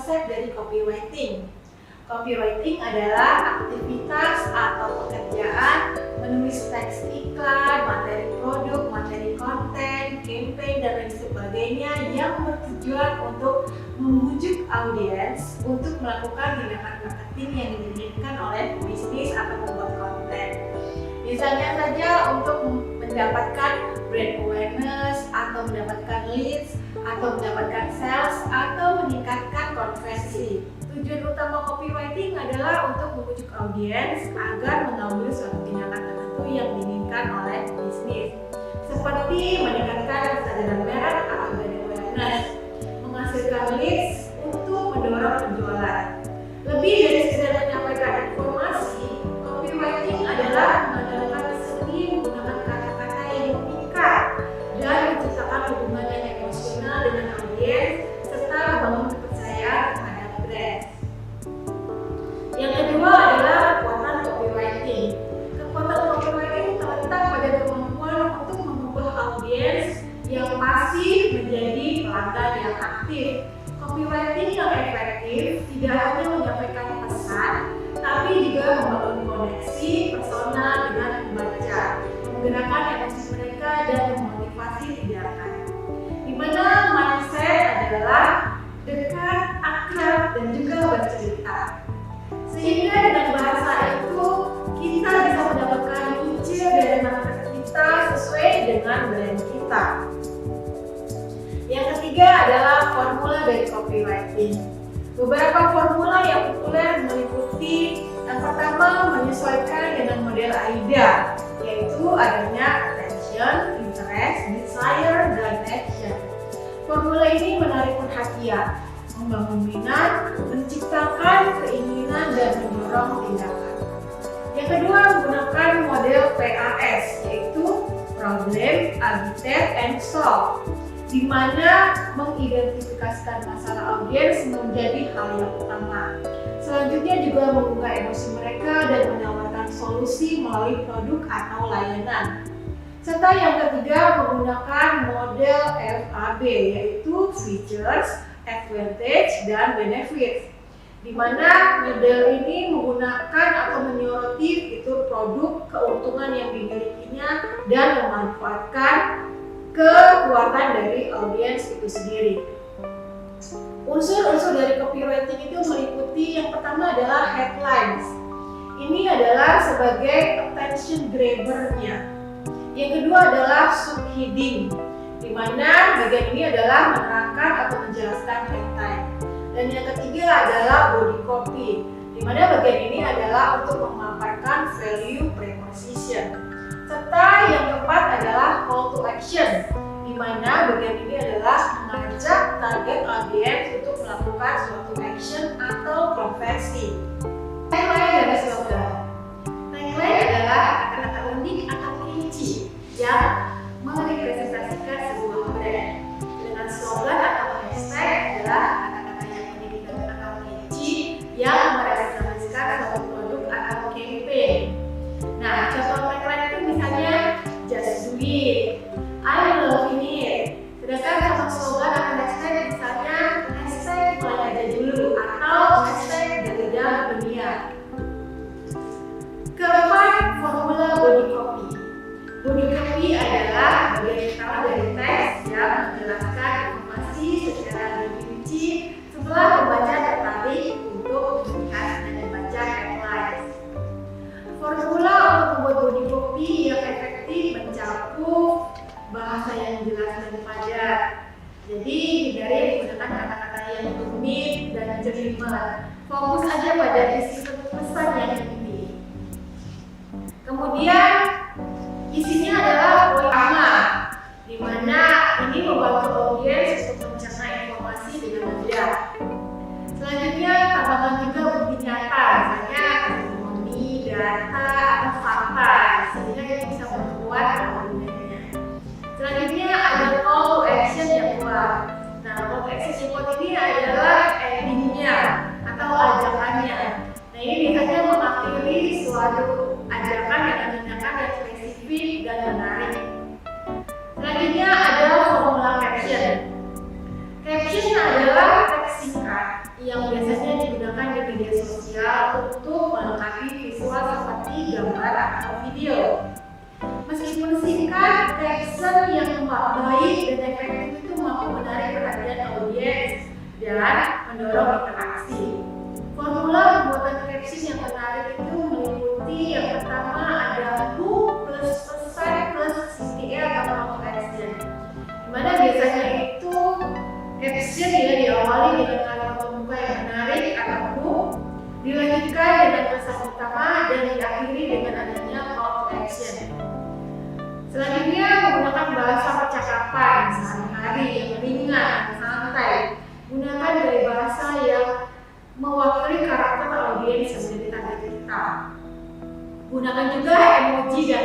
konsep dari copywriting. Copywriting adalah aktivitas atau pekerjaan menulis teks iklan, materi produk, materi konten, campaign, dan lain sebagainya yang bertujuan untuk membujuk audiens untuk melakukan tindakan marketing yang diinginkan oleh bisnis atau pembuat konten. Misalnya saja untuk mendapatkan brand awareness, atau mendapatkan leads, atau mendapatkan sales, atau meningkatkan konversi. Tujuan utama copywriting adalah untuk membujuk audiens agar mengambil suatu tindakan tertentu yang diinginkan oleh bisnis, seperti meningkatkan kesadaran merek atau brand awareness, menghasilkan leads untuk mendorong penjualan. Lebih dari sekedar menyampaikan informasi, copywriting adalah mengandalkan seni menggunakan kata-kata yang memikat dan menciptakan hubungan yang emosional dengan audiens serta membangun kepercayaan terhadap brand. Yang kedua adalah kekuatan copywriting. Kekuatan copywriting terletak pada kemampuan untuk mengubah audiens yang pasif menjadi pelanggan yang aktif. Copywriting yang efektif tidak hanya menyampaikan pesan, tapi juga membangun koneksi personal dengan pembaca, menggerakkan emosi mereka dan memotivasi tindakan. Di mana mindset adalah dekat, akrab, dan juga bercerita. Sehingga dengan bahasa itu kita bisa mendapatkan kuncian dari market kita sesuai dengan brand kita. Yang ketiga adalah formula dari copywriting. Beberapa formula yang populer meliputi yang pertama menyesuaikan dengan model AIDA, yaitu adanya attention, interest, desire, dan action. Formula ini menarik perhatian, membangun minat, menciptakan keinginan, dan mendorong tindakan. Yang kedua menggunakan model PAS, yaitu Problem, Agitate, and Solve, di mana mengidentifikasikan masalah audiens menjadi hal yang utama. Selanjutnya juga menggugah emosi mereka dan menawarkan solusi melalui produk atau layanan. Serta yang ketiga menggunakan model FAB, yaitu Features, Advantage, dan Benefits, di mana model ini menggunakan atau menyoroti fitur produk, keuntungan yang dimilikinya, dan memanfaatkan kekuatan dari audiens itu sendiri. Unsur-unsur dari copywriting itu meliputi yang pertama adalah headlines. Ini adalah sebagai attention grabber-nya. Yang kedua adalah subheading, di mana bagian ini adalah menerangkan atau menjelaskan headline. Dan yang ketiga adalah body copy, di mana bagian ini adalah untuk memaparkan value proposition. Serta yang keempat adalah call to action, di mana bagian ini adalah mengajak target audiens untuk melakukan suatu action atau konversi. Tagline dari slogan. Tagline adalah kata-kata unik atau catchy yang merepresentasikan sebuah brand. Dengan slogan atau hashtag adalah kata-kata yang unik atau catchy yang merepresentasikan suatu produk atau campaign. Nah, contoh tagline itu misalnya just do it, I'm loving it. Sedangkan contoh slogan atau hashtag misalnya hashtag mulai aja dulu atau hashtag jaga berniat. Keempat, formula atau video. Meskipun singkat, caption yang baik dan efektif itu mampu menarik perhatian audiens dan mendorong interaksi. Formula pembuatan caption yang menarik itu meliputi yang pertama ada hook plus pesan plus CTA atau call to action. Dimana biasanya itu caption ya diawali dengan kalimat pembuka yang menarik atau hook, dilanjutkan dengan pesan utama dan diakhiri dengan adanya call to action. Selanjutnya menggunakan bahasa percakapan sehari-hari yang ringan, santai. Gunakan gaya bahasa yang mewakili karakter audiens yang menjadi target kita. Gunakan juga emoji dan